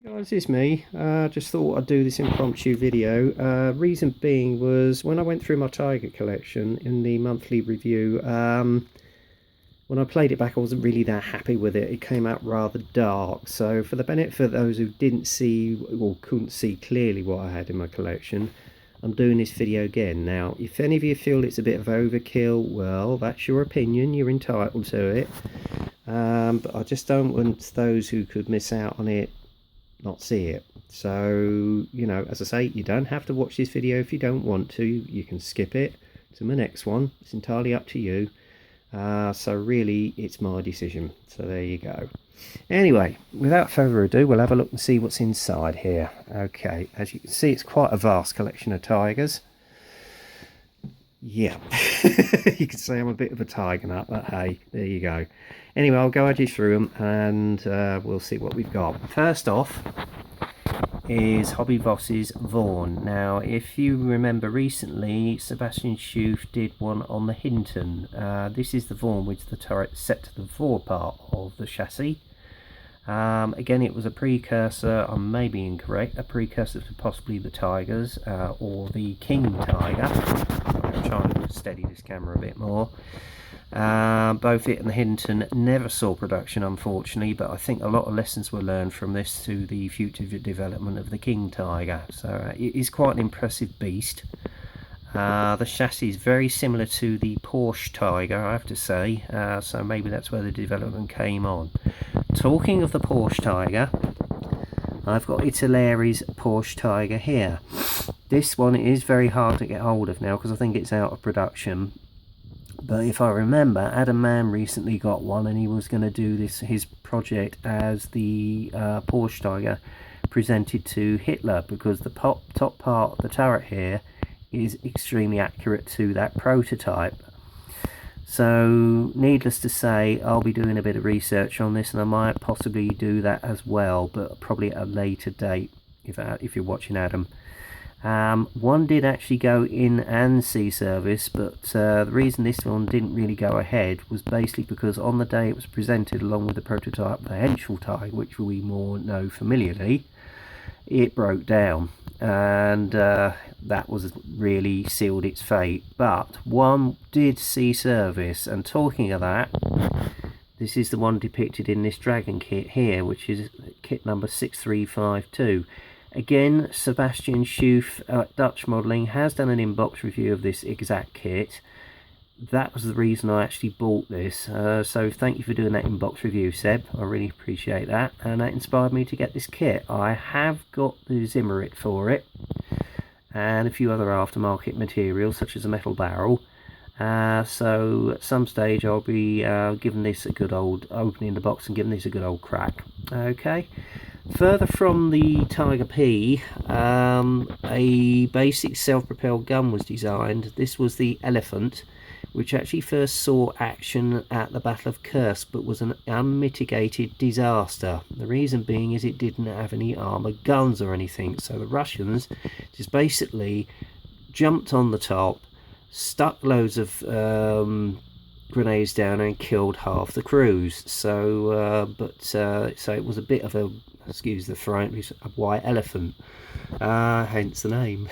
Guys, it's me. Just thought I'd do this impromptu video. Reason being was when I went through my Tiger collection in the monthly review, when I played it back I wasn't really that happy with it. It came out rather dark, so for the benefit of those who didn't see or couldn't see clearly what I had in my collection, I'm doing this video again. Now, if any of you feel it's a bit of overkill, well, that's your opinion, you're entitled to it. But I just don't want those who could miss out on it not see it. So, you know, as I say, you don't have to watch this video if you don't want to. You can skip it to my next one. It's entirely up to you. So really, it's my decision. So there you go. Anyway, without further ado, we'll have a look and see what's inside here. Okay, as you can see, it's quite a vast collection of tigers. Yeah, you could say I'm a bit of a tiger nut, but hey, there you go. Anyway, I'll guide you through them and we'll see what we've got. First off is Hobby Boss's Vaughan. Now, if you remember recently, Sebastian Schoof did one on the Hinton. This is the Vaughan with the turret set to the forward part of the chassis. Again, it was a precursor, I may be incorrect, a precursor to possibly the Tigers or the King Tiger. I'm trying to steady this camera a bit more. Both it and the Hinton never saw production, unfortunately, but I think a lot of lessons were learned from this to the future development of the King Tiger. So it is quite an impressive beast. The chassis is very similar to the Porsche Tiger, I have to say, so maybe that's where the development came on. Talking of the Porsche Tiger, I've got Italeri's Porsche Tiger here. This one is very hard to get hold of now because I think it's out of production. But if I remember, Adam Mann recently got one and he was going to do his project as the Porsche Tiger presented to Hitler, because the top part of the turret here is extremely accurate to that prototype. So needless to say, I'll be doing a bit of research on this and I might possibly do that as well, but probably at a later date if you're watching Adam. One did actually go in and see service, but the reason this one didn't really go ahead was basically because on the day it was presented along with the prototype of the Henschel Tiger, which we more know familiarly, it broke down, and that was really sealed its fate. But one did see service, and talking of that, this is the one depicted in this Dragon kit here, which is kit number 6352. Again, Sebastian Schoof Dutch Modelling has done an inbox review of this exact kit. That was the reason I actually bought this, so thank you for doing that inbox review, Seb. I really appreciate that, and that inspired me to get this kit. I have got the Zimmerit for it and a few other aftermarket materials such as a metal barrel, so at some stage I'll be giving this a good old opening the box and giving this a good old crack. Okay, further from the Tiger P, a basic self-propelled gun was designed. This was the Elephant, which actually first saw action at the Battle of Kursk, but was an unmitigated disaster. The reason being is it didn't have any armoured guns or anything, so the Russians just basically jumped on the top, stuck loads of grenades down and killed half the crews. So so it was a bit of a, excuse the French, a white elephant, hence the name.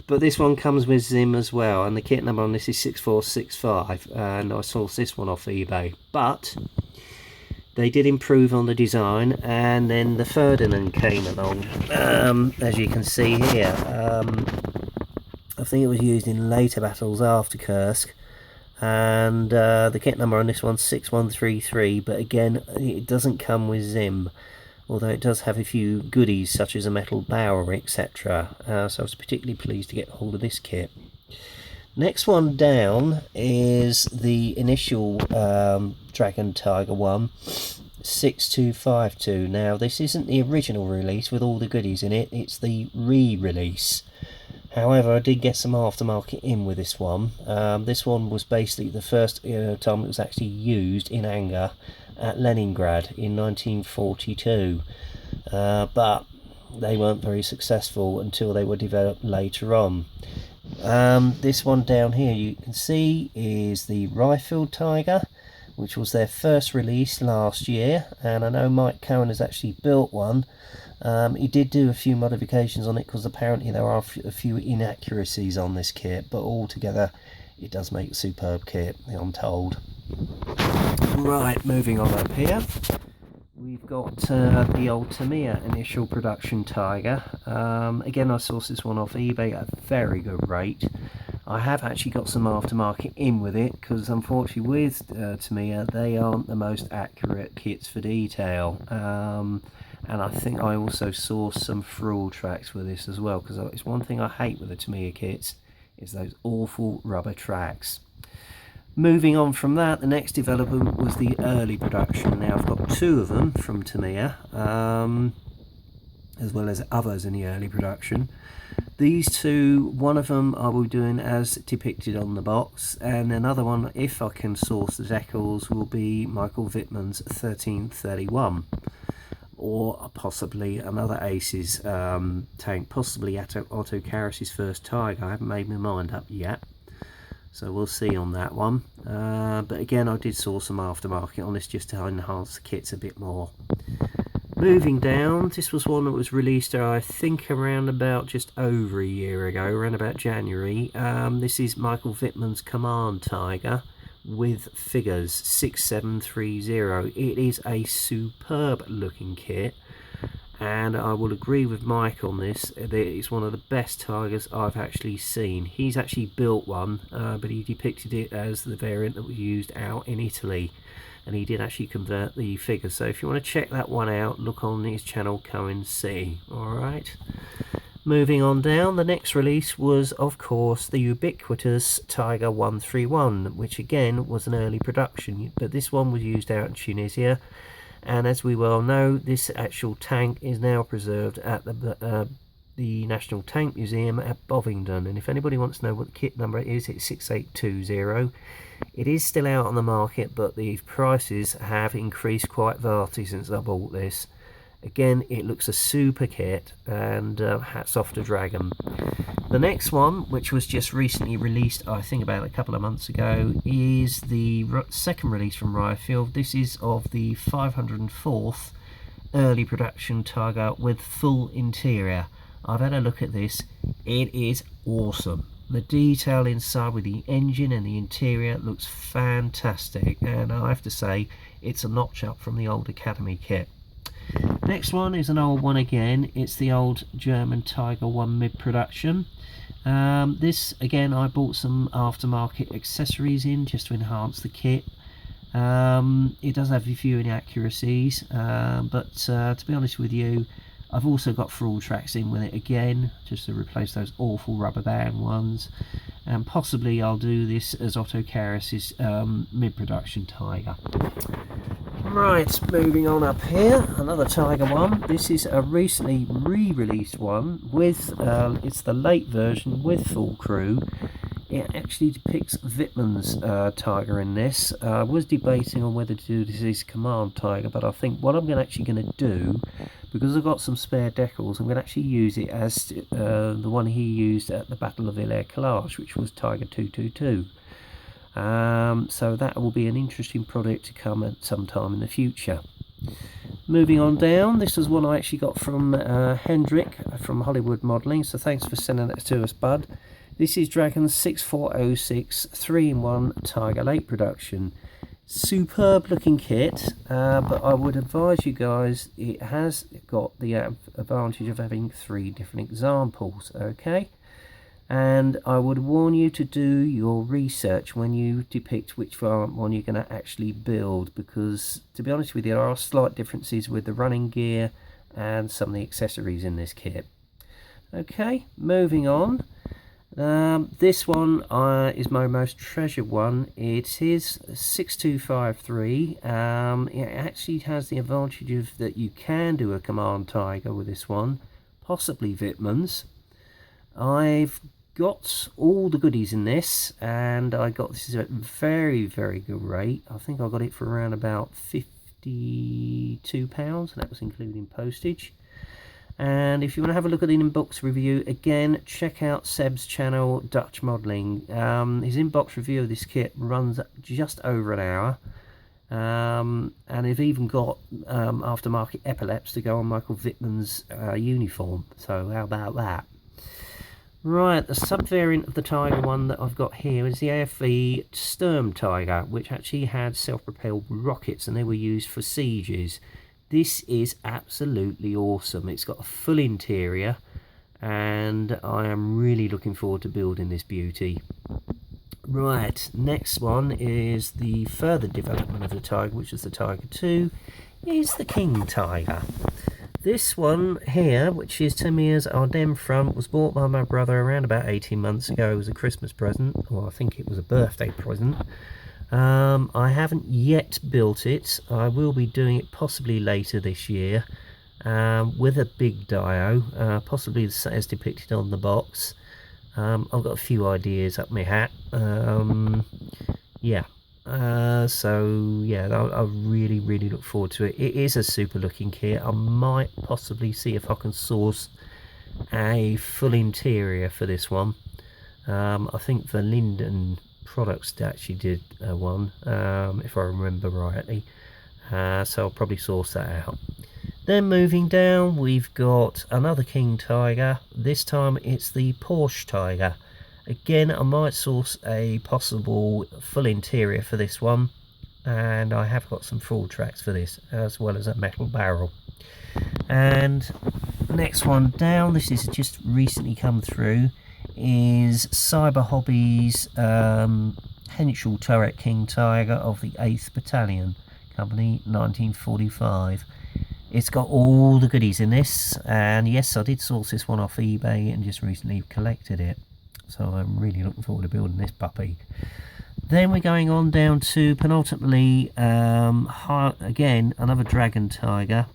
But this one comes with Zim as well, and the kit number on this is 6465, and I sourced this one off eBay. But they did improve on the design, and then the Ferdinand came along, as you can see here. I think it was used in later battles after Kursk, and the kit number on this one's 6133, but again, it doesn't come with Zim, although it does have a few goodies such as a metal barrel, etc. So I was particularly pleased to get hold of this kit. Next one down is the initial Dragon Tiger one, 6252. Now this isn't the original release with all the goodies in it, it's the re-release. However, I did get some aftermarket in with this one. This one was basically the first time it was actually used in anger at Leningrad in 1942, but they weren't very successful until they were developed later on. This one down here you can see is the Rifle Tiger. which was their first release last year, and I know Mike Cohen has actually built one. He did do a few modifications on it because apparently there are a few inaccuracies on this kit, but altogether it does make a superb kit, I'm told. Right, moving on up here, we've got the old Tamiya initial production Tiger. Again, I sourced this one off eBay at a very good rate. I have actually got some aftermarket in with it because unfortunately with Tamiya, they aren't the most accurate kits for detail. And I think I also sourced some through tracks with this as well, because it's one thing I hate with the Tamiya kits is those awful rubber tracks. Moving on from that, the next development was the early production. Now I've got two of them from Tamiya, as well as others in the early production. These two, one of them I will be doing as depicted on the box, and another one, if I can source the decals, will be Michael Wittmann's 1331, or possibly another Aces tank, possibly Otto Karas's first Tiger. I haven't made my mind up yet, so we'll see on that one. But again, I did source some aftermarket on this just to enhance the kits a bit more. Moving down, this was one that was released I think around about just over a year ago, around about January. This is Michael Wittmann's Command Tiger with figures 6730. It is a superb looking kit, and I will agree with Mike on this. It's one of the best Tigers I've actually seen. He's actually built one, but he depicted it as the variant that was used out in Italy, and he did actually convert the figures. So if you want to check that one out, look on his channel, Cohen C. Alright, moving on down, the next release was of course the ubiquitous Tiger 131, which again was an early production, but this one was used out in Tunisia. And as we well know, this actual tank is now preserved at the National Tank Museum at Bovingdon. And if anybody wants to know what the kit number is, it's 6820. It is still out on the market, but the prices have increased quite vastly since I bought this. Again, it looks a super kit, and hats off to Dragon. The next one, which was just recently released, I think about a couple of months ago, is the second release from Ryefield. This is of the 504th early production Tiger with full interior. I've had a look at this. It is awesome. The detail inside with the engine and the interior looks fantastic, and I have to say it's a notch up from the old Academy kit. Next one is an old one again. It's the old German Tiger 1 mid-production. This again, I bought some aftermarket accessories in just to enhance the kit. It does have a few inaccuracies, but to be honest with you, I've also got full tracks in with it again, just to replace those awful rubber band ones. And possibly I'll do this as Otto Karas's mid-production Tiger. Right, moving on up here, another Tiger one. This is a recently re-released one with, it's the late version with full crew. It actually depicts Wittmann's Tiger in this. I was debating on whether to do this as Command Tiger, but I think what I'm actually going to do, because I've got some spare decals, I'm going to actually use it as the one he used at the Battle of Villers-Calache, which was Tiger 222. So that will be an interesting product to come at some time in the future. Moving on down, this was one I actually got from Hendrik from Hollywood Modelling, so thanks for sending that to us, bud. This is Dragon's 6406 3-in-1 Tiger late production. Superb looking kit, but I would advise you guys, it has got the advantage of having 3 different examples, okay? And I would warn you to do your research when you depict which one you're going to actually build, because to be honest with you, there are slight differences with the running gear and some of the accessories in this kit. Okay, moving on. This one is my most treasured one. It is 6253. It actually has the advantage of that you can do a Command Tiger with this one, possibly Wittmann's. I've got all the goodies in this, and I got this at a very, very good rate. I think I got it for around about £52, and that was including postage. And if you want to have a look at the inbox review, again, check out Seb's channel, Dutch Modelling. His inbox review of this kit runs just over an hour. And they've even got aftermarket epaulets to go on Michael Wittmann's uniform. So how about that? Right, the sub-variant of the Tiger one that I've got here is the AFV Sturm Tiger, which actually had self-propelled rockets and they were used for sieges. This is absolutely awesome. It's got a full interior and I am really looking forward to building this beauty. Right, next one is the further development of the Tiger, which is the Tiger 2, is the King Tiger. This one here, which is Tamir's Ardem front, was bought by my brother around about 18 months ago. It was a Christmas present, or I think it was a birthday present. I haven't yet built it. I will be doing it possibly later this year with a big dio, possibly as depicted on the box. I've got a few ideas up my hat. Yeah. So yeah, I really look forward to it. It is a super looking kit. I might possibly see if I can source a full interior for this one. I think the Linden products actually did one, if I remember rightly. So I'll probably source that out. Then moving down, we've got another King Tiger. This time it's the Porsche Tiger. Again, I might source a possible full interior for this one, and I have got some full tracks for this, as well as a metal barrel. And next one down, this is just recently come through, is Cyber Hobbies Henschel Turret King Tiger of the 8th Battalion Company, 1945. It's got all the goodies in this, and yes, I did source this one off eBay and just recently collected it. So I'm really looking forward to building this puppy. Then we're going on down to penultimately, again, another Dragon Tiger.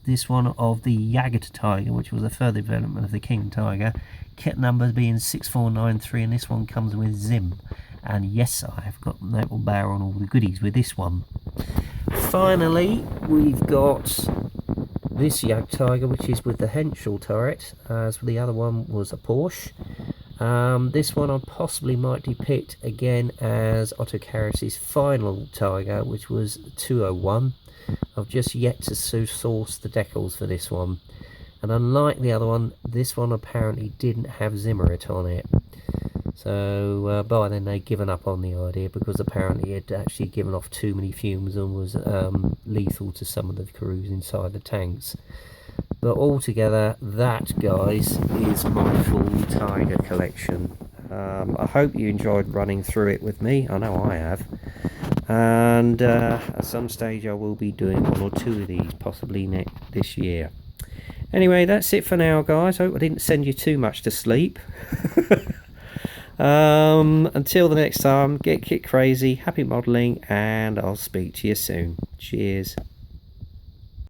This one of the Jagd Tiger, which was a further development of the King Tiger. Kit number being 6493, and this one comes with Zim. And yes, I have got metal barrel and all the goodies with this one. Finally, we've got this Jagd Tiger, which is with the Henschel turret, as the other one was a Porsche. This one I possibly might depict again as Otto Karas' final Tiger, which was 201. I've just yet to source the decals for this one. And unlike the other one, this one apparently didn't have Zimmerit on it. So by then they'd given up on the idea, because apparently it had actually given off too many fumes and was lethal to some of the crews inside the tanks. But altogether, that, guys, is my full Tiger collection. I hope you enjoyed running through it with me. I know I have. And at some stage I will be doing one or two of these, possibly this year. Anyway, that's it for now, guys. Hope I didn't send you too much to sleep. Until the next time, get kit crazy, happy modelling, and I'll speak to you soon. Cheers.